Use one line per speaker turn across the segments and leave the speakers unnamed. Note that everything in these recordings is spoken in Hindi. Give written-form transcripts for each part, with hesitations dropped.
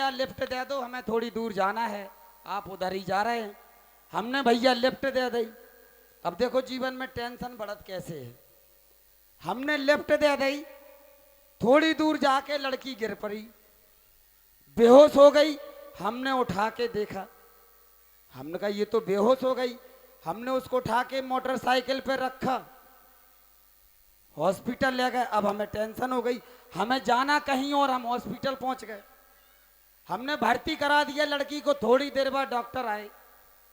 भैया लिफ्ट दे दो, हमें थोड़ी दूर जाना है, आप उधर ही जा रहे हैं। हमने भैया लिफ्ट दे दी। अब देखो जीवन में टेंशन बढ़त कैसे है। हमने लिफ्ट दे दी, थोड़ी दूर जाके लड़की गिर पड़ी, बेहोश हो गई। हमने उठा के देखा, हमने कहा ये तो बेहोश हो गई। हमने उसको उठा के मोटरसाइकिल पे रखा, हॉस्पिटल ले गए। अब हमें टेंशन हो गई, हमें जाना कहीं और, हम हॉस्पिटल पहुंच गए। हमने भर्ती करा दिया लड़की को। थोड़ी देर बाद डॉक्टर आए,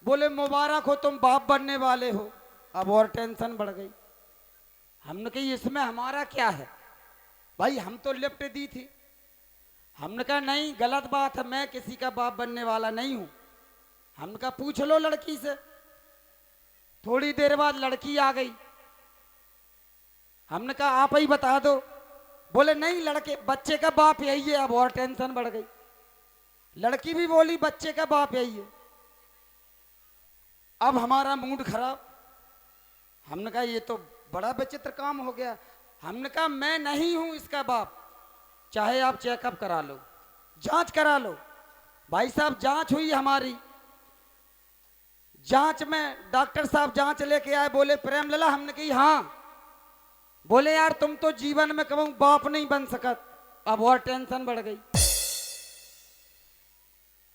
बोले मुबारक हो, तुम बाप बनने वाले हो। अब और टेंशन बढ़ गई। हमने कही इसमें हमारा क्या है भाई, हम तो लिफ्ट दी थी। हमने कहा नहीं, गलत बात है, मैं किसी का बाप बनने वाला नहीं हूं। हमने कहा पूछ लो लड़की से। थोड़ी देर बाद लड़की आ गई। हमने कहा आप ही बता दो। बोले नहीं, लड़के बच्चे का बाप यही है। अब और टेंशन बढ़ गई। लड़की भी बोली बच्चे का बाप यही है। अब हमारा मूड खराब। हमने कहा ये तो बड़ा विचित्र काम हो गया। हमने कहा मैं नहीं हूं इसका बाप, चाहे आप चेकअप करा लो, जांच करा लो। भाई साहब जांच हुई हमारी। जांच में डॉक्टर साहब जांच लेके आए, बोले प्रेम लला। हमने कही हाँ। बोले यार तुम तो जीवन में कभी बाप नहीं बन सकत। अब और टेंशन बढ़ गई।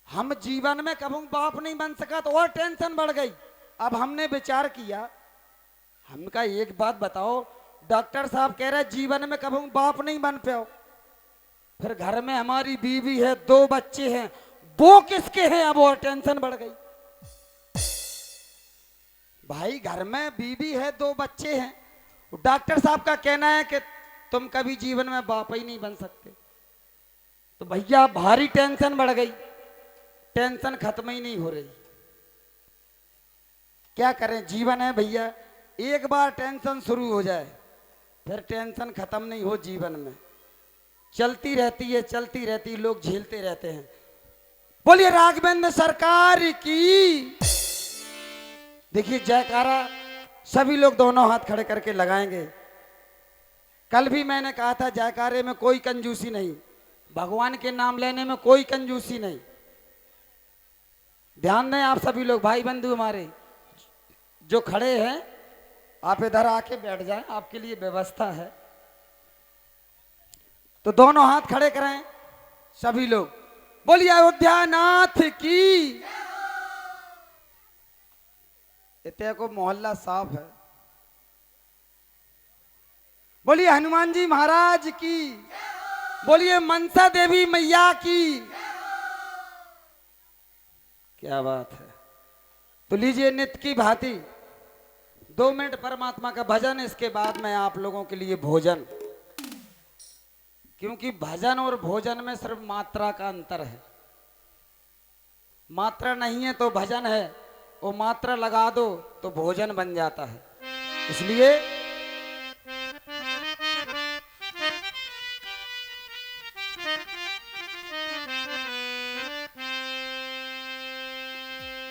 हम जीवन में कभी बाप नहीं बन सकत, और टेंशन बढ़ गई। अब हमने विचार किया, हमने कहा एक बात बताओ, डॉक्टर साहब कह रहे जीवन में कभी बाप नहीं बन पाओ, फिर घर में हमारी बीवी है, 2 बच्चे हैं, वो किसके हैं। अब और टेंशन बढ़ गई। भाई घर में बीवी है, 2 बच्चे हैं, डॉक्टर साहब का कहना है कि तुम कभी जीवन में बाप ही नहीं बन सकते। तो भैया भारी टेंशन बढ़ गई। टेंशन खत्म ही नहीं हो रही। क्या करें, जीवन है भैया, एक बार टेंशन शुरू हो जाए फिर टेंशन खत्म नहीं हो। जीवन में चलती रहती है, चलती रहती, लोग झेलते रहते हैं। बोलिए राघवेंद्र सरकार की। देखिए जयकारा सभी लोग दोनों हाथ खड़े करके लगाएंगे। कल भी मैंने कहा था जयकारे में कोई कंजूसी नहीं, भगवान के नाम लेने में कोई कंजूसी नहीं। ध्यान दें आप सभी लोग, भाई बंधु हमारे जो खड़े हैं, आप इधर आके बैठ जाएं, आपके लिए व्यवस्था है। तो दोनों हाथ खड़े करें सभी लोग। बोलिए अयोध्या नाथ की। इतने को मोहल्ला साफ है। बोलिए हनुमान जी महाराज की। बोलिए मनसा देवी मैया की। क्या बात है। तो लीजिए नित्य की भांति 2 मिनट परमात्मा का भजन, इसके बाद में आप लोगों के लिए भोजन। क्योंकि भजन और भोजन में सिर्फ मात्रा का अंतर है। मात्रा नहीं है तो भजन है, वो मात्रा लगा दो तो भोजन बन जाता है। इसलिए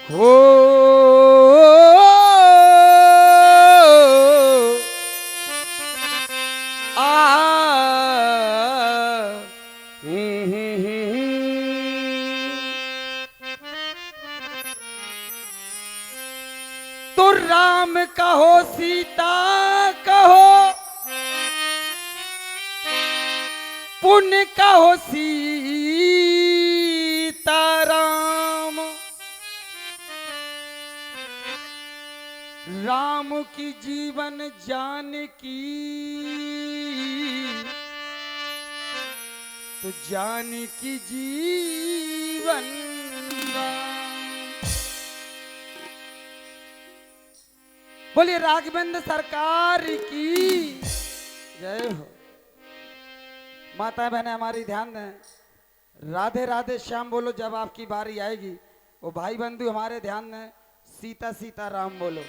हो तो राम कहो सीता कहो, पुण्य कहो सीता राम। राम की जीवन जानकी, तो जानकी जीवन राम। बोलिए राघवेंद्र सरकार की जय हो। माता बहने हमारी ध्यान दें, राधे राधे श्याम बोलो जब आपकी बारी आएगी। वो भाई बंधु हमारे ध्यान दें, सीता सीता राम बोलो।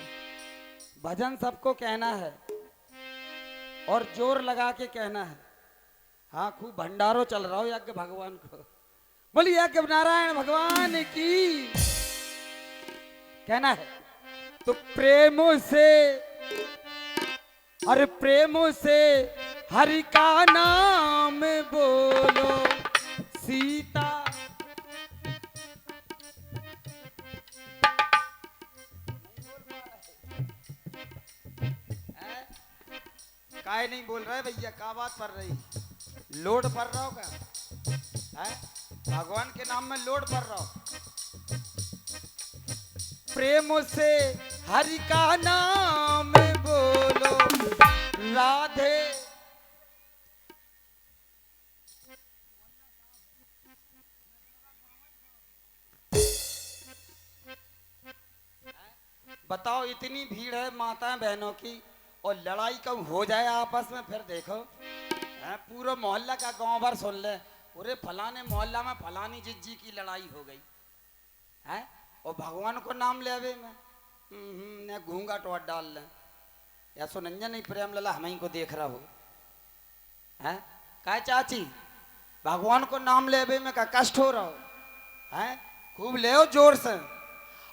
भजन सबको कहना है और जोर लगा के कहना है। हाँ खूब भंडारो चल रहा हो यज्ञ भगवान को। बोलिए यज्ञ नारायण भगवान की कहना है। तो प्रेम से, अरे प्रेम से हरि का नाम बोलो, सीता काय नहीं बोल रहे भैया, क्या बात पड़ रही? लोड पड़ रहा हो क्या है? भगवान के नाम में लोड पड़ रहा हो? प्रेम से हरि का नाम बोलो राधे। बताओ, इतनी भीड़ है माता बहनों की और लड़ाई कब हो जाए आपस में, फिर देखो पूरा मोहल्ला का गांव भर सुन ले, पूरे फलाने मोहल्ला में फलानी जिज्जी की लड़ाई हो गई है, और भगवान को नाम ले आवे में ने घूंगा टोट डाल ले, या सुनंजन नहीं प्रेम लला हम ही को देख रहा हो है। काय चाची, भगवान को नाम ले आवे में का कष्ट हो रहा हो है? खूब ले जोर से।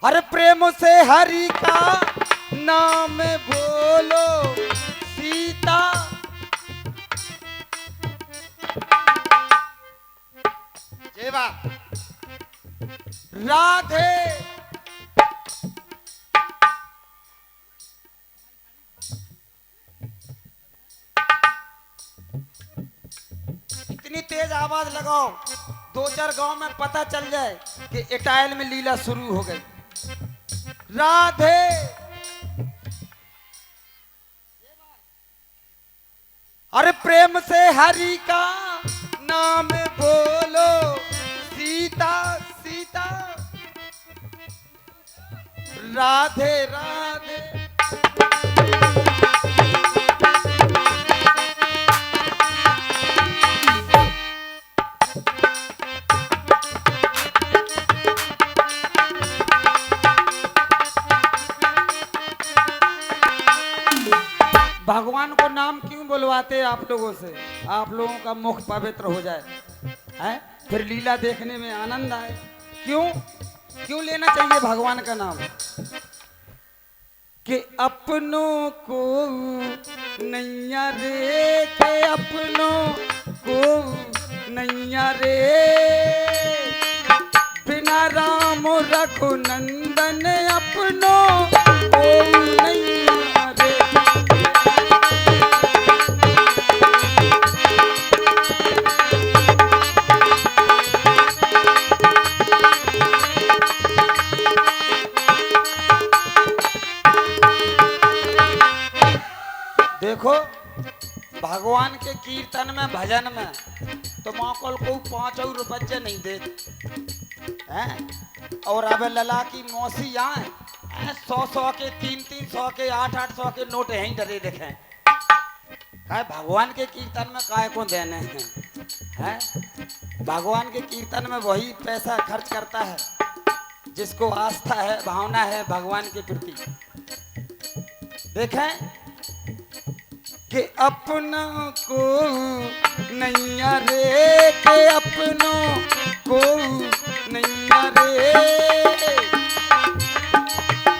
अरे प्रेम से हरि का नाम बोलो सीता, जय बात राधे। इतनी तेज आवाज लगाओ, दो चार गांव में पता चल जाए कि इटायल में लीला शुरू हो गई। राधे अरे प्रेम से हरि का नाम बोलो सीता सीता, राधे राधे। भगवान को नाम क्यों बुलवाते आप लोगों से? आप लोगों का मुख पवित्र हो जाए है, फिर लीला देखने में आनंद आए। क्यों क्यों लेना चाहिए भगवान का नाम? कि अपनों को नैया रे, के अपनों को नैया रे, बिना राम रघुनंदन अपनों को नैया रे। देखो, भगवान के कीर्तन में भजन में तो मौकल को 5 रुपये नहीं देते हैं, और अब लला की मौसी आए 100 के 300 के 800 के नोट यहीं डरे देखे। भगवान के कीर्तन में काय को देने हैं? भगवान के कीर्तन में वही पैसा खर्च करता है जिसको आस्था है, भावना है भगवान के प्रति। देखें कि अपना को नैया रे, के अपनों को नैया रे,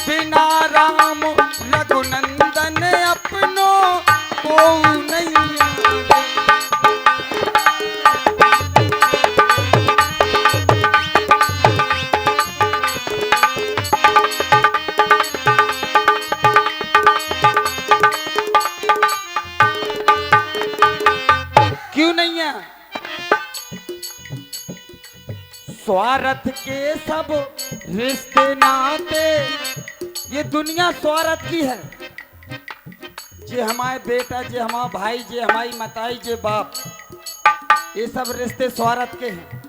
बिना राम रघुनंदन अपनों को नैया रे। क्यों नहीं है? स्वार्थ के सब रिश्ते नाते, ये दुनिया स्वार्थ की है। जे हमारे बेटा, जे हमारा भाई, जे हमारी मताई, जे बाप, ये सब रिश्ते स्वार्थ के हैं।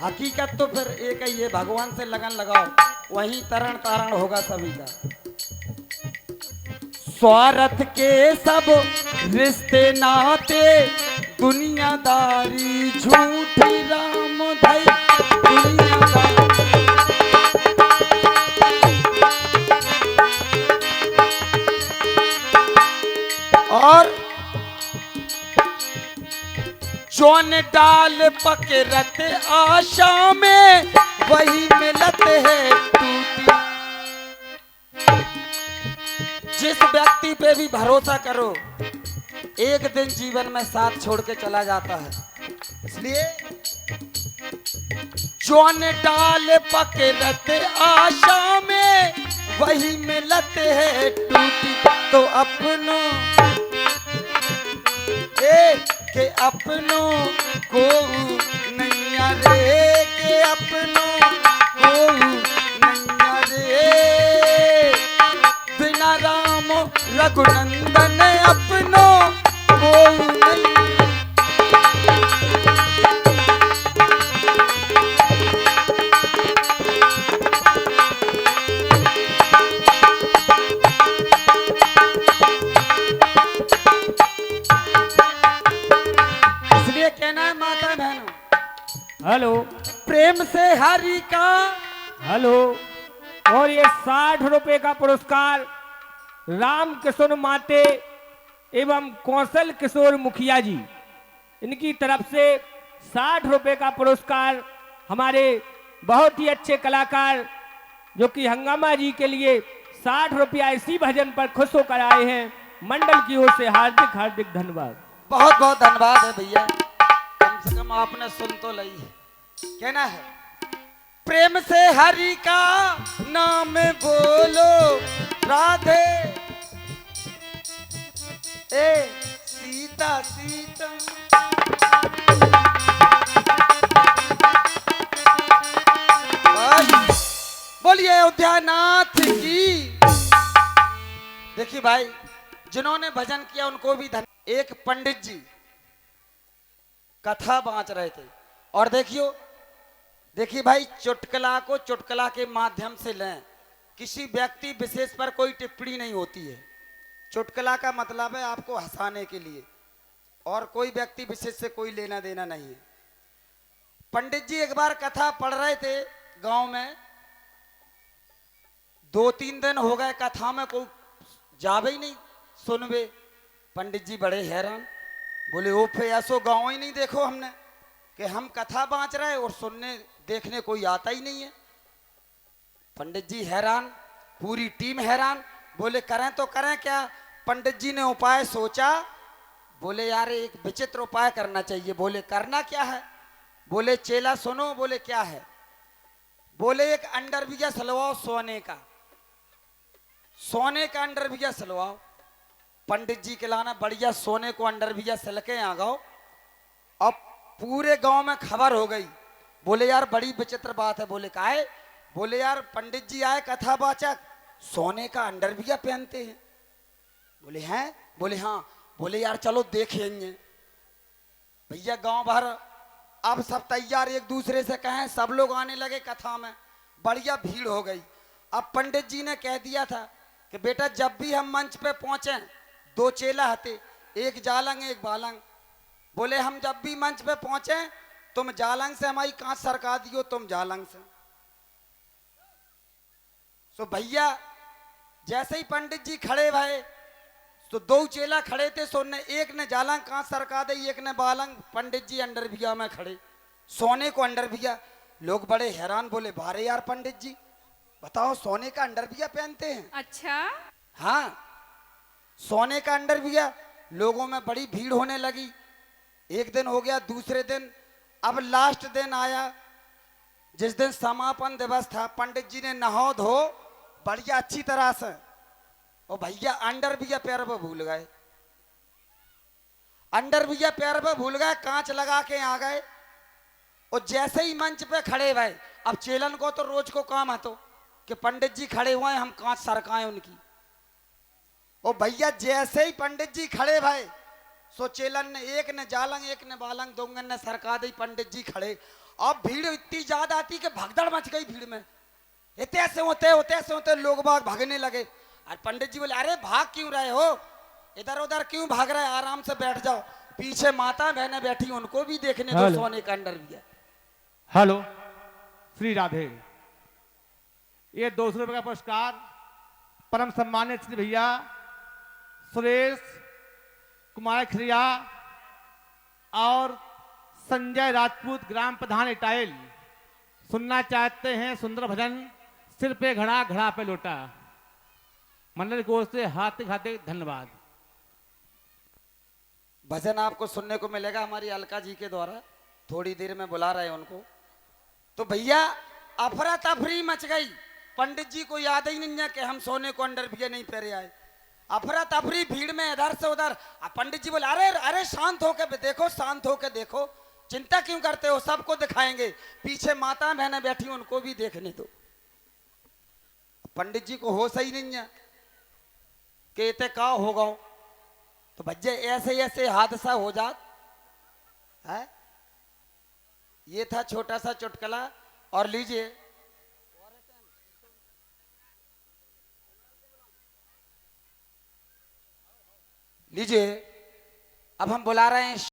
हकीकत तो फिर एक ही है, भगवान से लगन लगाओ, वहीं तरण तारण होगा सभी का। स्वार्थ के सब रिश्ते नाते, दुनियादारी झूठी राम भाई दुनियादारी। और जौन डाल पकड़त आशा में, वही मिलत है टूटी। जिस व्यक्ति पे भी भरोसा करो, एक दिन जीवन में साथ छोड़ के चला जाता है। इसलिए जौन डाल पकड़त आशा में, वही मिलत है टूटी। तो अपनों रे के अपनों को नैया रे के अपनों को नैया रे बिना राम रघुनंदन अपनों को नैया। कहना है माता बहनों,
हेलो
प्रेम से हरि का
हेलो। और ये 60 रुपए का पुरस्कार राम किशोर माते एवं कौशल किशोर मुखिया जी, इनकी तरफ से 60 रुपए का पुरस्कार हमारे बहुत ही अच्छे कलाकार जो कि हंगामा जी के लिए 60 रुपया इसी भजन पर खुश होकर आए हैं। मंडल की ओर से हार्दिक हार्दिक धन्यवाद।
बहुत बहुत धन्यवाद है भैया, कम से कम आपने सुन तो ली है। कहना है प्रेम से हरि का नाम बोलो राधे ए सीता सीता। बोलिए अयोध्या नाथ की। देखिए भाई, जिन्होंने भजन किया उनको भी धन्यवाद। एक पंडित जी कथा बांच रहे थे और देखिए भाई, चुटकुला को चुटकुला के माध्यम से लें, किसी व्यक्ति विशेष पर कोई टिप्पणी नहीं होती है। चुटकुला का मतलब है आपको हंसाने के लिए, और कोई व्यक्ति विशेष से कोई लेना देना नहीं है। पंडित जी एक बार कथा पढ़ रहे थे गांव में, 2-3 दिन हो गए कथा में कोई जावे ही नहीं सुनवे। पंडित जी बड़े हैरान, बोले ओ फे ऐसो गाँव ही नहीं देखो हमने कि हम कथा बांच रहे और सुनने देखने कोई आता ही नहीं है। पंडित जी हैरान, पूरी टीम हैरान। बोले करें तो करें क्या। पंडित जी ने उपाय सोचा, बोले यार एक विचित्र उपाय करना चाहिए। बोले करना क्या है। बोले चेला सुनो। बोले क्या है। बोले एक अंडरवियर सलवाओ सोने का अंडरवियर सलवाओ। पंडित जी के लाना बढ़िया सोने को अंडरवियर सिल के आ गओ। अब पूरे गांव में खबर हो गई। बोले यार बड़ी विचित्र बात है। बोले काहे। बोले यार पंडित जी आए कथावाचक, सोने का अंडरवियर पहनते हैं। बोले हैं। बोले हाँ। बोले यार चलो देखेंगे। भैया गांव भर अब सब तैयार, एक दूसरे से कहें, सब लोग आने लगे कथा में, बढ़िया भीड़ हो गई। अब पंडित जी ने कह दिया था कि बेटा जब भी हम मंच पे पहुंचे, 2 चेला हते, एक जालंग एक बालंग। बोले हम जब भी मंच पे पहुंचे तुम जालंग से हमारी कांच सरका दियो, तुम जालंग से। सो भैया जैसे ही पंडित जी खड़े भये तो 2 चेला खड़े थे, सोने एक ने जालंग कांच सरका दी, एक ने बालंग। पंडित जी अंडरवियर में खड़े, सोने को अंडरवियर। लोग बड़े हैरान, बोले बारे यार पंडित जी बताओ सोने का अंडरवियर पहनते हैं।
अच्छा
हाँ, सोने का अंडरवियर। लोगों में बड़ी भीड़ होने लगी। एक दिन हो गया, दूसरे दिन, अब लास्ट दिन आया जिस दिन समापन दिवस था। पंडित जी ने नहा धो बढ़िया अच्छी तरह से, और भैया अंडरवियर पैर पे भूल गए। अंडरवियर पैर पे भूल गए, कांच लगा के आ गए। और जैसे ही मंच पे खड़े भाई, अब चेलन को तो रोज को काम है तो कि पंडित जी खड़े हुए हैं हम कांच सरकाएं उनकी। और भैया जैसे ही पंडित जी खड़े भाई, सो चेलन ने, एक ने जालंग एक ने बालंग, दोंगन ने सरका दी। पंडित जी खड़े। अब भीड़ इतनी ज्यादा आती कि भगदड़ मच गई भीड़ में। इतने से होते लोग बाग भागने लगे। और पंडित जी बोले अरे भाग क्यों रहे हो, इधर उधर क्यों भाग रहे, आराम से बैठ जाओ। पीछे माता बहनें बैठी, उनको भी देखने दो सोने का अंडरवियर।
हेलो श्री राधे। ये 200 रुपए का पुरस्कार परम सम्मानित श्री भैया सुरेश कुमार खरिया और संजय राजपूत ग्राम प्रधान इटाइल सुनना चाहते हैं सुंदर भजन सिर पे घड़ा घड़ा पे लोटा। मंडल की ओर से हार्दिक हार्दिक धन्यवाद।
भजन आपको सुनने को मिलेगा हमारी अलका जी के द्वारा, थोड़ी देर में बुला रहे हैं उनको। तो भैया अफरा तफरी मच गई। पंडित जी को याद ही नहीं है कि हम सोने को अंडरवियर नहीं पहने आए। अफरा तफरी भीड़ में इधर से उधर। पंडित जी बोले अरे अरे शांत होके देखो, शांत होके देखो, चिंता क्यों करते हो, सबको दिखाएंगे, पीछे माता बहनें बैठी उनको भी देखने दो। पंडित जी को होश ही नहीं है कहते का होगा, तो भज्जे ऐसे ऐसे हादसा हो जात है। ये था छोटा सा चुटकुला। और लीजिए लीजिए अब हम बुला रहे हैं